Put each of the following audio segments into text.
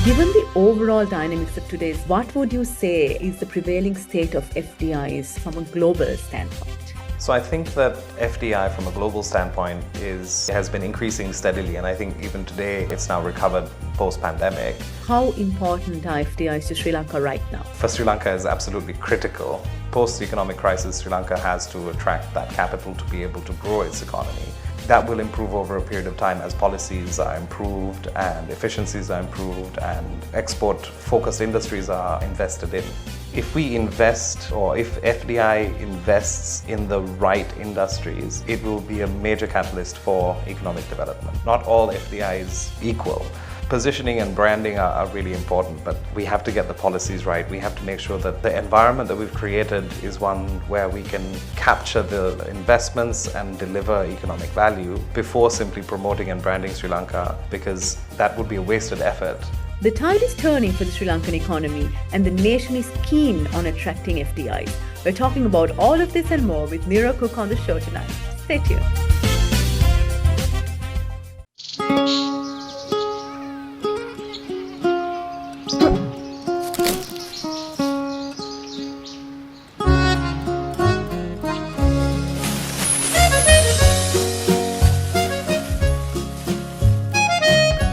Given the overall dynamics of today's, what would you say is the prevailing state of FDIs from a global standpoint? So I think that FDI from a global standpoint has been increasing steadily, and I think even today it's now recovered post-pandemic. How important are FDIs to Sri Lanka right now? For Sri Lanka is absolutely critical. Post-economic crisis, Sri Lanka has to attract that capital to be able to grow its economy. That will improve over a period of time as policies are improved and efficiencies are improved and export-focused industries are invested in. If we invest, or if FDI invests in the right industries, it will be a major catalyst for economic development. Not all FDI is equal. Positioning and branding are really important, but we have to get the policies right. We have to make sure that the environment that we've created is one where we can capture the investments and deliver economic value before simply promoting and branding Sri Lanka, because that would be a wasted effort. The tide is turning for the Sri Lankan economy, and the nation is keen on attracting FDIs. We're talking about all of this and more with Niro Cooke on the show tonight. Stay tuned.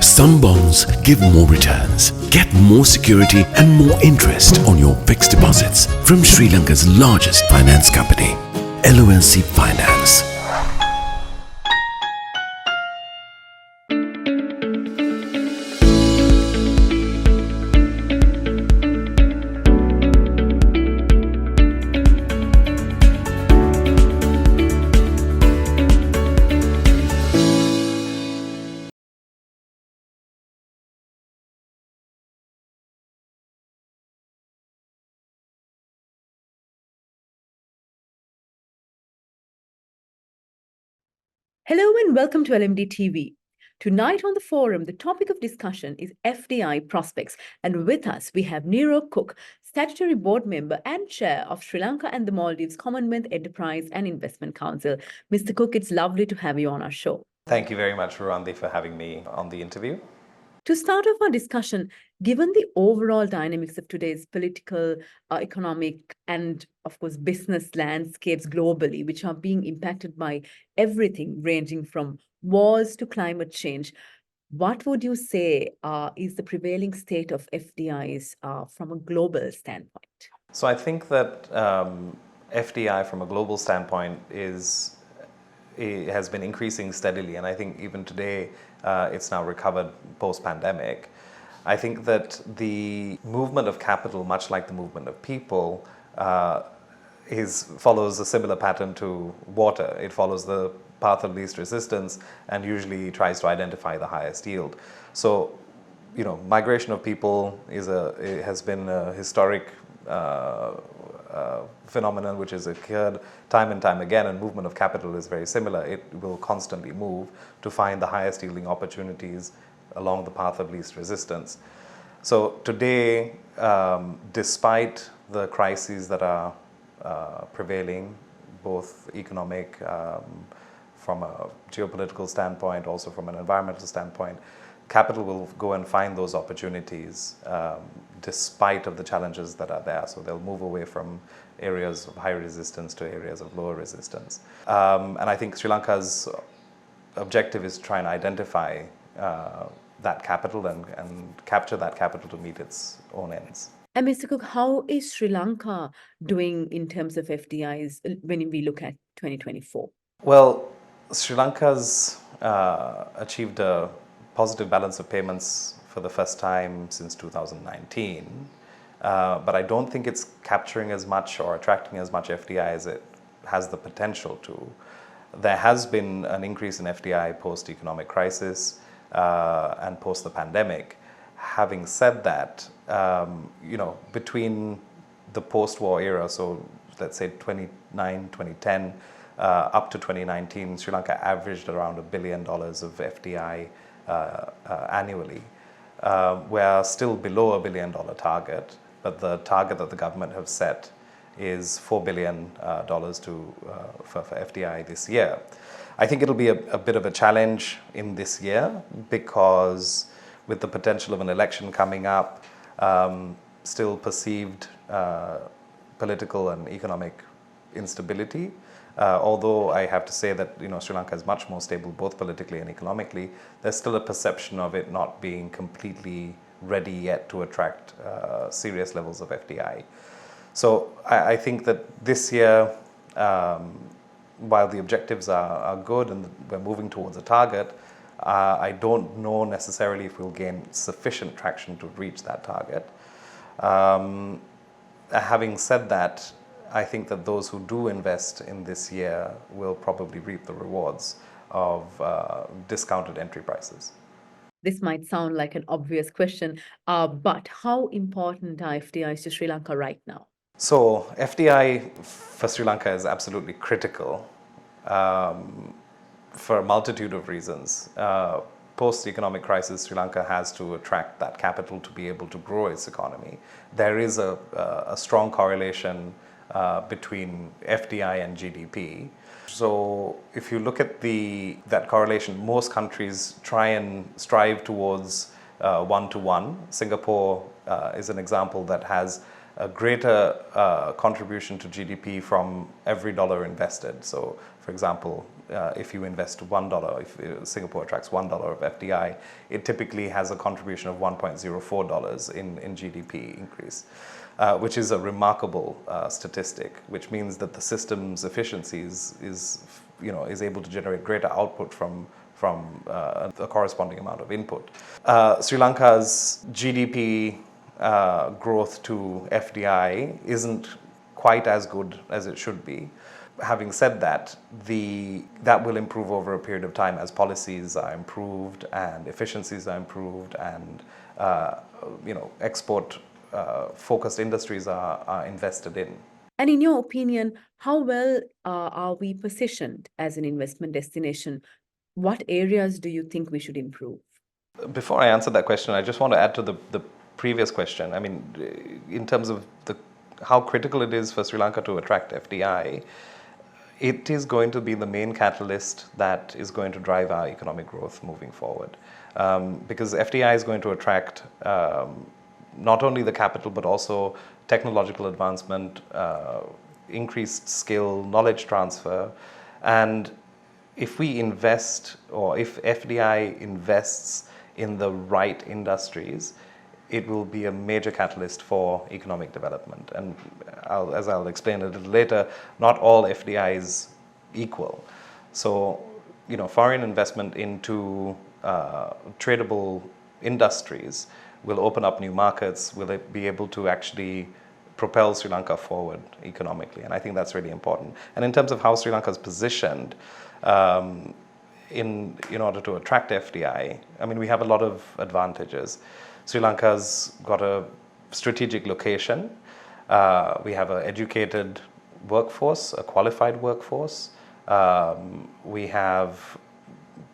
Some bonds give more returns. Get more security and more interest on your fixed deposits from Sri Lanka's largest finance company, LMDtv Finance. Hello and welcome to LMDtv. Tonight on the forum, the topic of discussion is FDI prospects. And with us, we have Niro Cooke, Statutory Board Member and Chair of Sri Lanka and the Maldives Commonwealth Enterprise and Investment Council. Mr. Cooke, it's lovely to have you on our show. Thank you very much, Ruwandi, for having me on the interview. To start off our discussion, given the overall dynamics of today's political, economic, and of course, business landscapes globally, which are being impacted by everything ranging from wars to climate change, what would you say is the prevailing state of FDIs from a global standpoint? So I think that FDI from a global standpoint has been increasing steadily, and I think even today it's now recovered post-pandemic. I think that the movement of capital, much like the movement of people, follows a similar pattern to water. It follows the path of least resistance and usually tries to identify the highest yield. So, migration of people has been a historic phenomenon which has occurred time and time again, and movement of capital is very similar. It will constantly move to find the highest yielding opportunities along the path of least resistance. So today, despite the crises that are prevailing, both economic, from a geopolitical standpoint, also from an environmental standpoint, capital will go and find those opportunities despite of the challenges that are there. So they'll move away from areas of high resistance to areas of lower resistance. And I think Sri Lanka's objective is to try and identify that capital and capture that capital to meet its own ends. And Mr. Cooke, how is Sri Lanka doing in terms of FDIs when we look at 2024? Well, Sri Lanka's achieved a positive balance of payments for the first time since 2019. But I don't think it's capturing as much or attracting as much FDI as it has the potential to. There has been an increase in FDI post-economic crisis and post the pandemic. Having said that, between the post-war era, so let's say 2010, up to 2019, Sri Lanka averaged around $1 billion of FDI annually. We're still below $1 billion target, but the target that the government have set is $4 billion for FDI this year. I think it'll be a bit of a challenge in this year because with the potential of an election coming up, still perceived political and economic instability. Although I have to say that Sri Lanka is much more stable both politically and economically, there's still a perception of it not being completely ready yet to attract serious levels of FDI. So I think that this year, while the objectives are good and we're moving towards a target, I don't know necessarily if we'll gain sufficient traction to reach that target. Having said that, I think that those who do invest in this year will probably reap the rewards of discounted entry prices. This might sound like an obvious question, but how important are FDIs to Sri Lanka right now? So FDI for Sri Lanka is absolutely critical for a multitude of reasons. Post-economic crisis, Sri Lanka has to attract that capital to be able to grow its economy. There is a strong correlation between FDI and GDP. So if you look at that correlation, most countries try and strive towards one-to-one. Singapore is an example that has a greater contribution to GDP from every dollar invested. So for example, if you invest $1, if Singapore attracts $1 of FDI, it typically has a contribution of $1.04 in GDP increase, which is a remarkable statistic, which means that the system's efficiencies is able to generate greater output from a corresponding amount of input. Sri Lanka's GDP growth to FDI isn't quite as good as it should be. Having said that, that will improve over a period of time as policies are improved and efficiencies are improved and export focused industries are invested in. And in your opinion, how well are we positioned as an investment destination? What areas do you think we should improve? Before I answer that question, I just want to add to the previous question. I mean, in terms of how critical it is for Sri Lanka to attract FDI, it is going to be the main catalyst that is going to drive our economic growth moving forward. Because FDI is going to attract not only the capital, but also technological advancement, increased skill, knowledge transfer. And if we invest, or if FDI invests in the right industries, it will be a major catalyst for economic development. And as I'll explain a little later, not all FDI is equal. So, foreign investment into tradable industries will open up new markets, will it be able to actually propel Sri Lanka forward economically. And I think that's really important. And in terms of how Sri Lanka is positioned in order to attract FDI, I mean, we have a lot of advantages. Sri Lanka's got a strategic location. We have an educated workforce, a qualified workforce. We have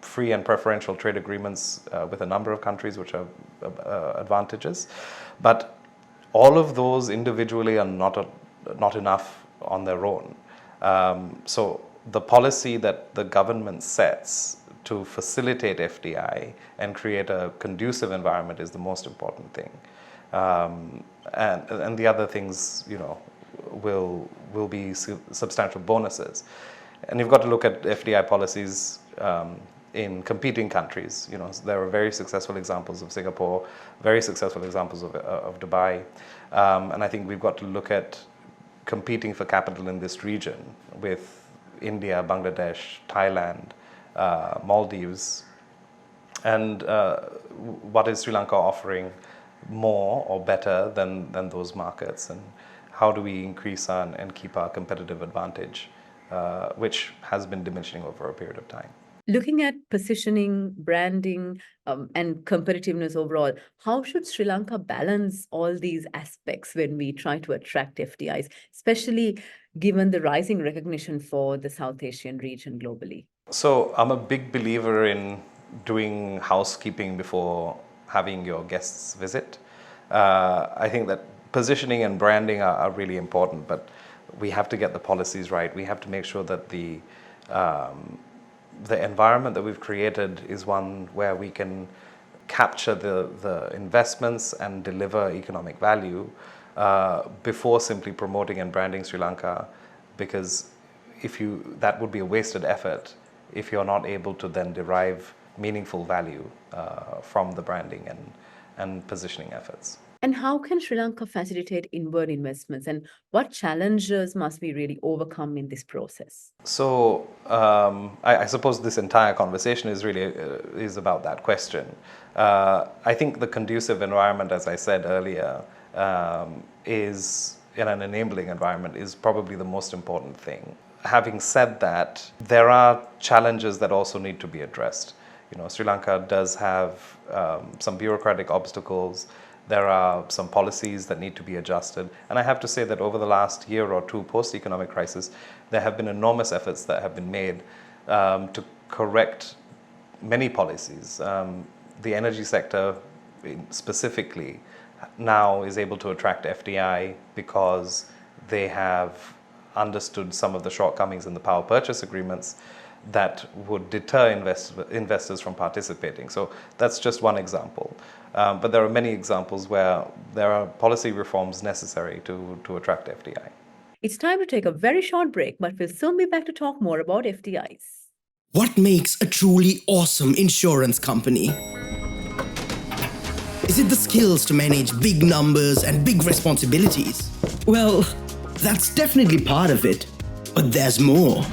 free and preferential trade agreements with a number of countries, which are advantages. But all of those individually are not enough on their own. So the policy that the government sets to facilitate FDI and create a conducive environment is the most important thing. And the other things, will be substantial bonuses. And you've got to look at FDI policies in competing countries. There are very successful examples of Singapore, very successful examples of Dubai. And I think we've got to look at competing for capital in this region with India, Bangladesh, Thailand, Maldives. And what is Sri Lanka offering more or better than those markets? And how do we increase and keep our competitive advantage, which has been diminishing over a period of time? Looking at positioning, branding, and competitiveness overall, how should Sri Lanka balance all these aspects when we try to attract FDIs, especially given the rising recognition for the South Asian region globally? So I'm a big believer in doing housekeeping before having your guests visit. I think that positioning and branding are really important, but we have to get the policies right. We have to make sure that the environment that we've created is one where we can capture the investments and deliver economic value before simply promoting and branding Sri Lanka, because that would be a wasted effort if you're not able to then derive meaningful value from the branding and positioning efforts. And how can Sri Lanka facilitate inward investments, and what challenges must we really overcome in this process? So I suppose this entire conversation is really is about that question. I think the conducive environment, as I said earlier, is in an enabling environment is probably the most important thing. Having said that, there are challenges that also need to be addressed. Sri Lanka does have some bureaucratic obstacles. There are some policies that need to be adjusted. And I have to say that over the last year or two post-economic crisis, there have been enormous efforts that have been made to correct many policies. The energy sector specifically now is able to attract FDI because they have understood some of the shortcomings in the power purchase agreements that would deter investors from participating. So that's just one example. But there are many examples where there are policy reforms necessary to attract FDI. It's time to take a very short break, but we'll soon be back to talk more about FDIs. What makes a truly awesome insurance company? Is it the skills to manage big numbers and big responsibilities? Well, that's definitely part of it. But there's more.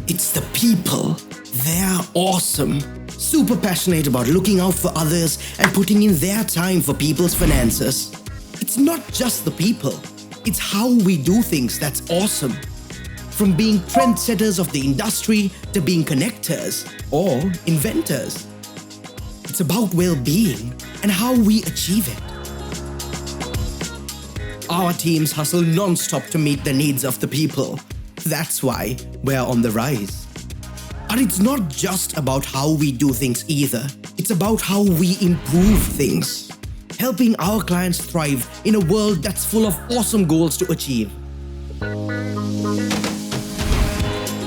It's the people. They're awesome. Super passionate about looking out for others and putting in their time for people's finances. It's not just the people. It's how we do things that's awesome. From being trendsetters of the industry to being connectors or inventors. It's about well-being and how we achieve it. Our teams hustle non-stop to meet the needs of the people. That's why we're on the rise. But it's not just about how we do things either. It's about how we improve things. Helping our clients thrive in a world that's full of awesome goals to achieve.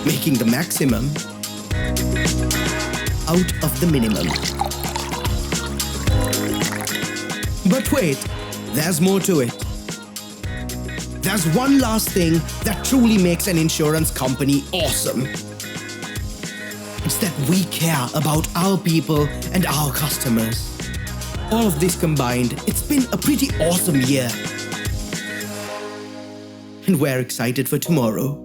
Making the maximum out of the minimum. But wait, there's more to it. There's one last thing that truly makes an insurance company awesome. It's that we care about our people and our customers. All of this combined, it's been a pretty awesome year. And we're excited for tomorrow.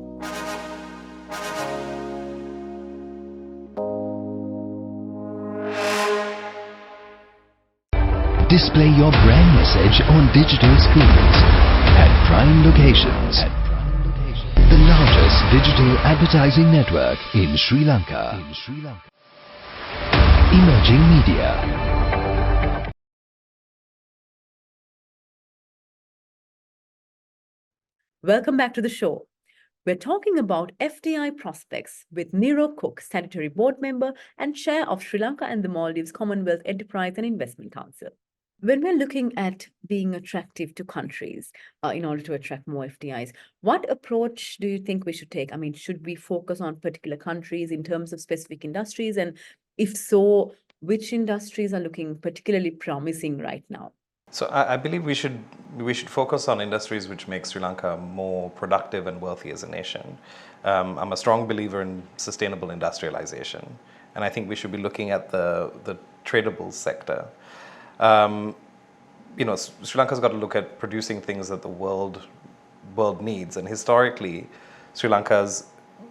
Display your brand message on digital screens at prime locations. The largest digital advertising network in Sri Lanka. Emerging Media. Welcome back to the show. We're talking about FDI prospects with Niro Cooke, Statutory Board Member and Chair of Sri Lanka and the Maldives Commonwealth Enterprise and Investment Council. When we're looking at being attractive to countries in order to attract more FDIs, what approach do you think we should take? I mean, should we focus on particular countries in terms of specific industries? And if so, which industries are looking particularly promising right now? So I believe we should focus on industries which make Sri Lanka more productive and wealthy as a nation. I'm a strong believer in sustainable industrialization, and I think we should be looking at the tradable sector. Sri Lanka's got to look at producing things that the world needs, and historically, Sri Lanka's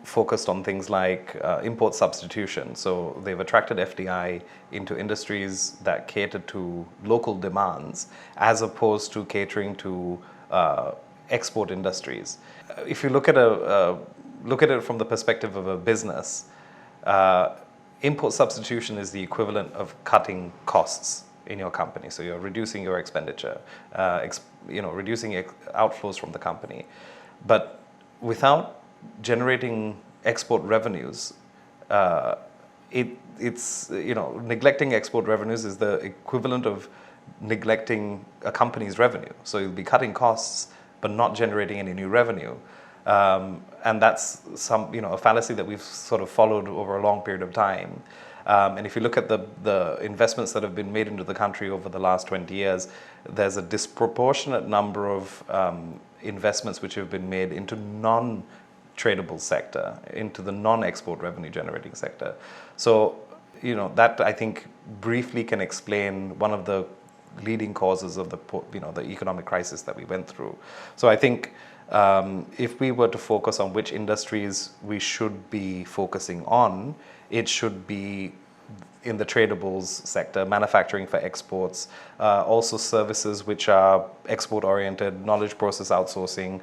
focused on things like import substitution. So they've attracted FDI into industries that cater to local demands, as opposed to catering to export industries. If you look at it from the perspective of a business, import substitution is the equivalent of cutting costs in your company. So you're reducing your expenditure, reducing outflows from the company. But without generating export revenues, neglecting export revenues is the equivalent of neglecting a company's revenue. So you'll be cutting costs, but not generating any new revenue. And that's a fallacy that we've sort of followed over a long period of time. And if you look at the investments that have been made into the country over the last 20 years, there's a disproportionate number of investments which have been made into non-tradable sector, into the non-export revenue generating sector. So, that I think briefly can explain one of the leading causes of the economic crisis that we went through. So I think if we were to focus on which industries we should be focusing on, it should be in the tradables sector, manufacturing for exports, also services which are export-oriented, knowledge process outsourcing,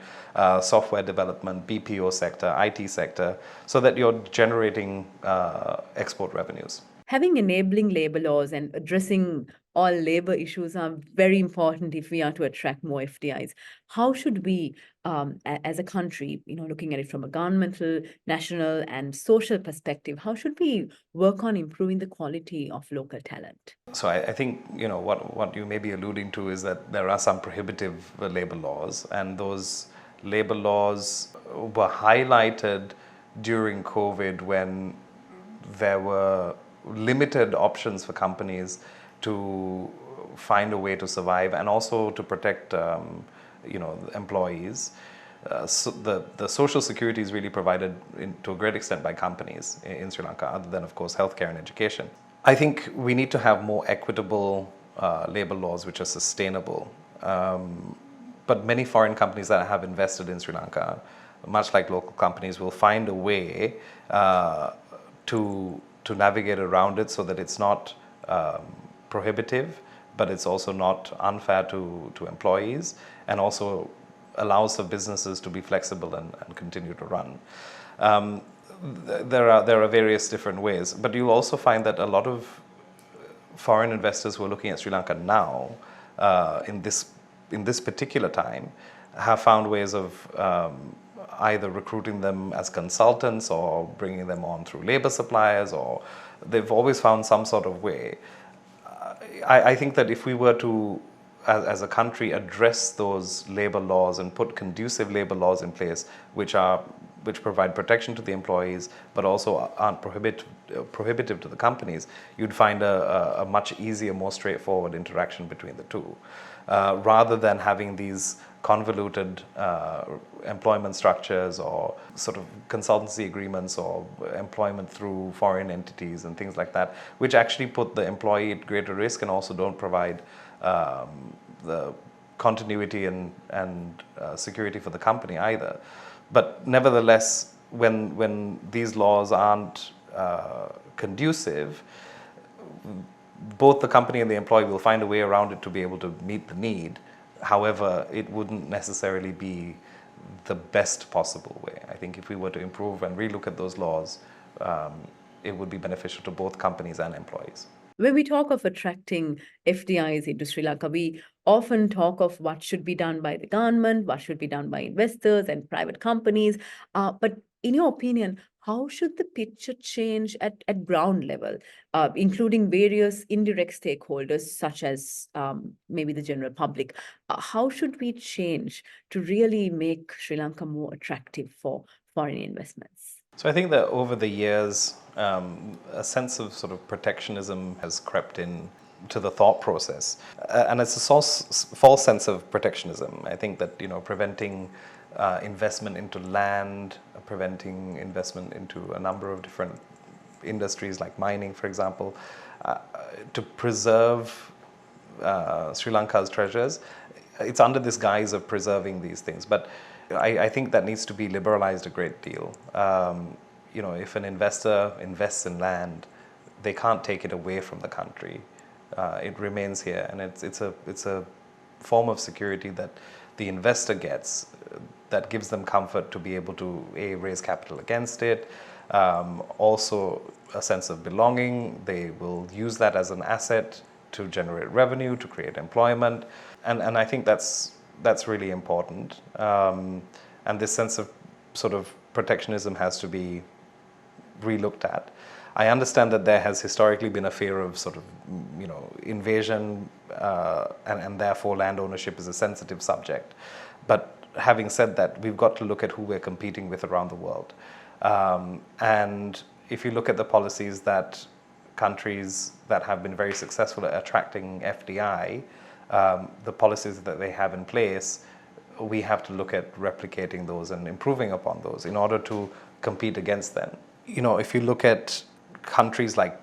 software development, BPO sector, IT sector, so that you're generating export revenues. Having enabling labor laws and addressing all labor issues are very important if we are to attract more FDIs. How should we, as a country, looking at it from a governmental, national, and social perspective, how should we work on improving the quality of local talent? So I think, what you may be alluding to is that there are some prohibitive labor laws, and those labor laws were highlighted during COVID when there were limited options for companies to find a way to survive and also to protect employees. So the social security is really provided to a great extent by companies in Sri Lanka, other than, of course, healthcare and education. I think we need to have more equitable labor laws which are sustainable. But many foreign companies that have invested in Sri Lanka, much like local companies, will find a way to navigate around it so that it's not prohibitive, but it's also not unfair to employees, and also allows for businesses to be flexible and continue to run. There are various different ways, but you'll also find that a lot of foreign investors who are looking at Sri Lanka now, in this particular time, have found ways of either recruiting them as consultants or bringing them on through labor suppliers, or they've always found some sort of way. I think that if we were to, as a country, address those labor laws and put conducive labor laws in place, which provide protection to the employees, but also aren't prohibitive to the companies, you'd find a much easier, more straightforward interaction between the two, rather than having these convoluted employment structures or sort of consultancy agreements or employment through foreign entities and things like that, which actually put the employee at greater risk and also don't provide the continuity and security for the company either. But nevertheless, when these laws aren't conducive, both the company and the employee will find a way around it to be able to meet the need. However, it wouldn't necessarily be the best possible way. I think if we were to improve and relook at those laws, it would be beneficial to both companies and employees. When we talk of attracting FDIs into Sri Lanka, we often talk of what should be done by the government, what should be done by investors and private companies. But in your opinion, how should the picture change at ground level, including various indirect stakeholders, such as maybe the general public? How should we change to really make Sri Lanka more attractive for foreign investments? So I think that over the years, a sense of sort of protectionism has crept in to the thought process, and it's a false sense of protectionism. I think that preventing investment into land, preventing investment into a number of different industries like mining, for example, to preserve Sri Lanka's treasures, it's under this guise of preserving these things. But I think that needs to be liberalized a great deal. If an investor invests in land, they can't take it away from the country. It remains here, and it's a form of security that the investor gets that gives them comfort to be able to raise capital against it. Also a sense of belonging. They will use that as an asset to generate revenue, to create employment, and I think that's really important. And this sense of sort of protectionism has to be relooked at. I understand that there has historically been a fear of sort of, invasion, and therefore land ownership is a sensitive subject. But having said that, we've got to look at who we're competing with around the world. And if you look at the policies that countries that have been very successful at attracting FDI, the policies that they have in place, we have to look at replicating those and improving upon those in order to compete against them. You know, if you look at countries like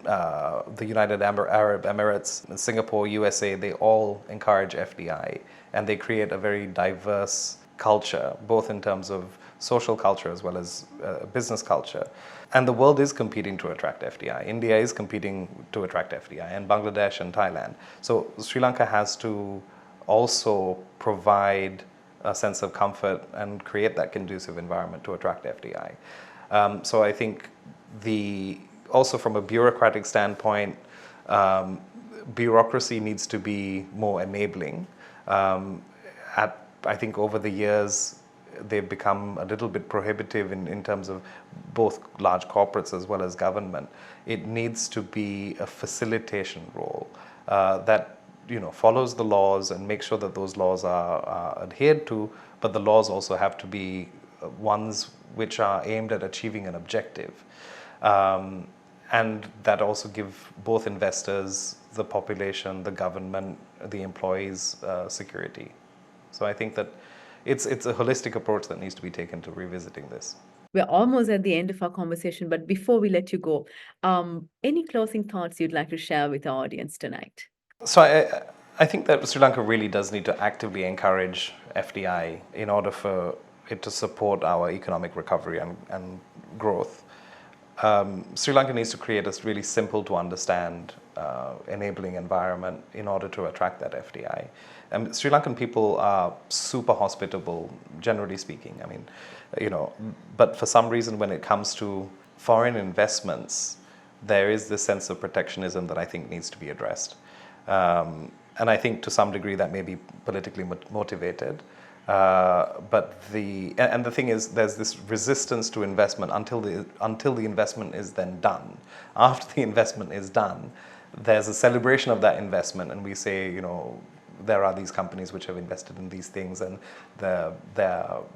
the United Arab Emirates, Singapore, USA, they all encourage FDI, and they create a very diverse culture, both in terms of social culture as well as business culture. And the world is competing to attract FDI. India is competing to attract FDI, and Bangladesh and Thailand. So Sri Lanka has to also provide a sense of comfort and create that conducive environment to attract FDI. So I think also from a bureaucratic standpoint, bureaucracy needs to be more enabling. I think over the years, they've become a little bit prohibitive in terms of both large corporates as well as government. It needs to be a facilitation role that follows the laws and makes sure that those laws are adhered to, but the laws also have to be ones which are aimed at achieving an objective. And that also give both investors, the population, the government, the employees security. So I think that it's a holistic approach that needs to be taken to revisiting this. We're almost at the end of our conversation, but before we let you go, any closing thoughts you'd like to share with our audience tonight? So I think that Sri Lanka really does need to actively encourage FDI in order for it to support our economic recovery and growth. Sri Lanka needs to create a really simple to understand enabling environment in order to attract that FDI. And Sri Lankan people are super hospitable, generally speaking. I mean, but for some reason when it comes to foreign investments, there is this sense of protectionism that I think needs to be addressed. And I think to some degree that may be politically motivated. But the thing is, there's this resistance to investment until the investment is then done. After the investment is done, there's a celebration of that investment, and we say, there are these companies which have invested in these things, and they're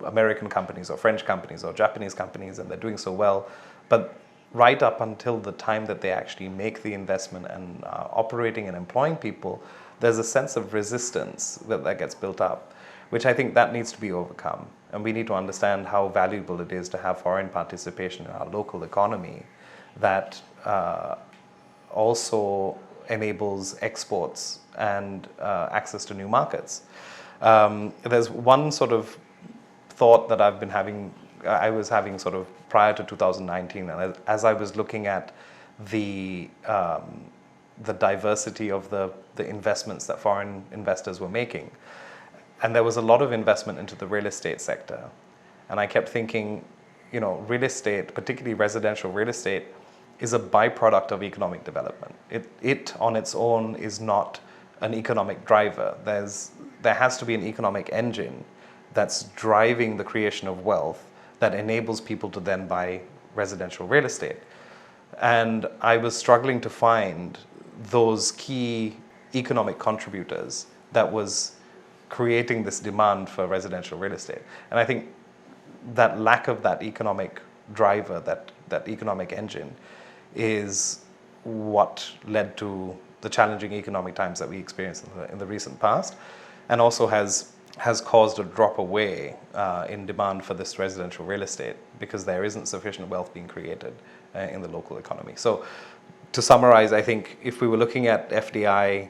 American companies or French companies or Japanese companies, and they're doing so well. But right up until the time that they actually make the investment and are operating and employing people, there's a sense of resistance that gets built up, which I think that needs to be overcome. And we need to understand how valuable it is to have foreign participation in our local economy that also enables exports and access to new markets. There's one sort of thought that I was having sort of prior to 2019, and as I was looking at the diversity of the investments that foreign investors were making, and there was a lot of investment into the real estate sector. And I kept thinking, real estate, particularly residential real estate, is a byproduct of economic development. It on its own is not an economic driver. There has to be an economic engine that's driving the creation of wealth that enables people to then buy residential real estate. And I was struggling to find those key economic contributors that was creating this demand for residential real estate. And I think that lack of that economic driver, that economic engine, is what led to the challenging economic times that we experienced in the recent past, and also has caused a drop away in demand for this residential real estate because there isn't sufficient wealth being created in the local economy. So to summarize, I think if we were looking at FDI,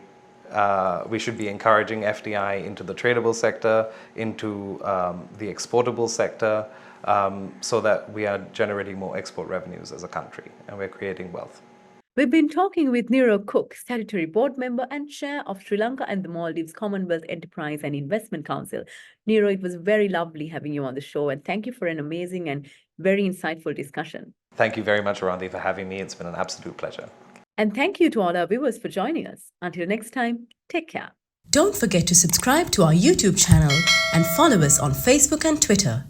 we should be encouraging FDI into the tradable sector, into the exportable sector, so that we are generating more export revenues as a country and we're creating wealth. We've been talking with Niro Cooke, Statutory Board Member and Chair of Sri Lanka and the Maldives Commonwealth Enterprise and Investment Council. Niro, it was very lovely having you on the show, and thank you for an amazing and very insightful discussion. Thank you very much, Ruwandi, for having me. It's been an absolute pleasure. And thank you to all our viewers for joining us. Until next time, take care. Don't forget to subscribe to our YouTube channel and follow us on Facebook and Twitter.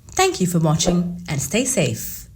Thank you for watching and stay safe.